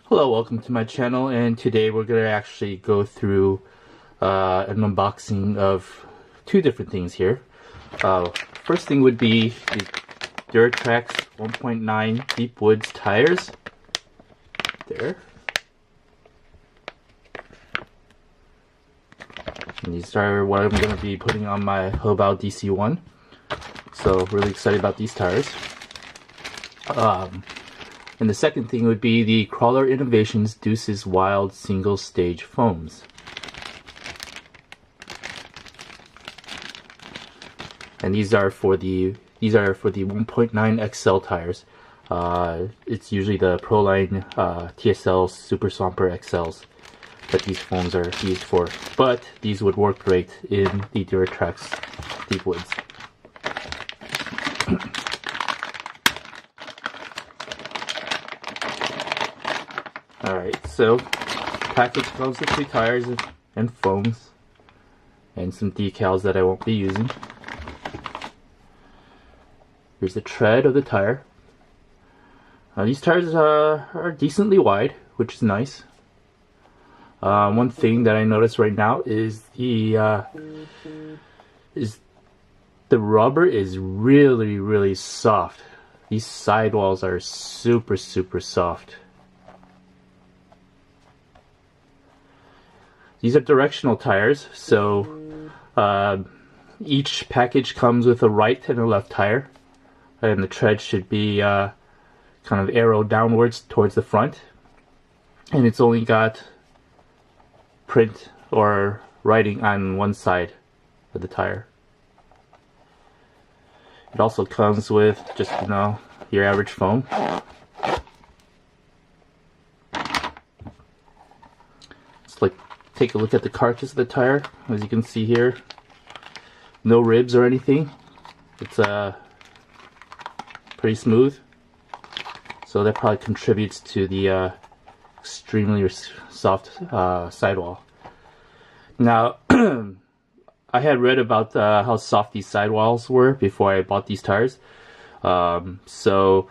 Hello, welcome to my channel, and today we're going to actually go through an unboxing of two different things here. First thing would be the Duratrax 1.9 Deep Woods tires. There. And these are what I'm going to be putting on my HoBao DC1. So really excited about these tires. And the second thing would be the Crawler Innovations Deuces Wild single stage foams. And these are for the 1.9 XL tires. It's usually the Proline TSL Super Swamper XLs that these foams are used for. But these would work great in the Duratrax Deep Woods. Alright, so package comes with 2 tires and foams and some decals that I won't be using. Here's the tread of the tire. These tires are decently wide, which is nice. One thing that I notice right now is the rubber is really soft. These sidewalls are super soft. These are directional tires, so each package comes with a right and a left tire, and the tread should be kind of arrowed downwards towards the front, and it's only got print or writing on one side of the tire. It also comes with just, your average foam. Take a look at the carcass of the tire. As you can see here, no ribs or anything. It's pretty smooth, so that probably contributes to the extremely soft sidewall. Now, I had read about how soft these sidewalls were before I bought these tires. So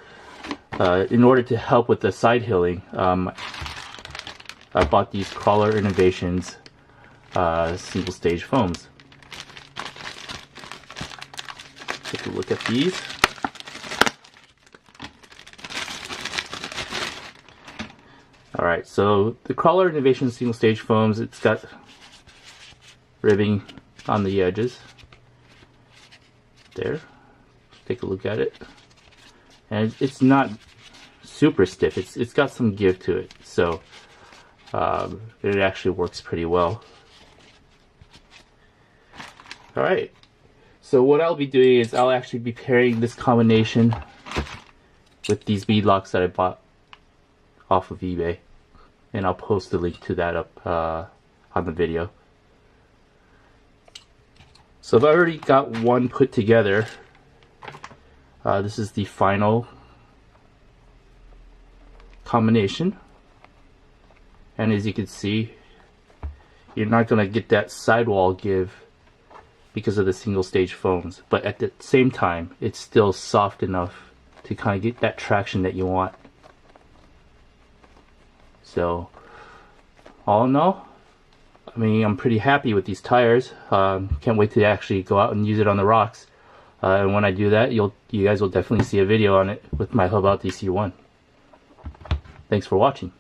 in order to help with the side hilling, I bought these Crawler Innovations single stage foams. Take a look at these. Alright, so the Crawler Innovations single stage foams, it's got ribbing on the edges. There. Take a look at it. And it's not super stiff. It's got some give to it. So it actually works pretty well. Alright, so what I'll be doing is I'll actually be pairing this combination with these Bead-Locks that I bought off of eBay, and I'll post the link to that up on the video. So I've already got one put together. This is the final combination. And as you can see, you're not going to get that sidewall give because of the single stage foams. But at the same time, it's still soft enough to kind of get that traction that you want. So, all in all, I mean, I'm pretty happy with these tires. Can't wait to actually go out and use it on the rocks. And when I do that, you guys will definitely see a video on it with my HoBao DC1. Thanks for watching.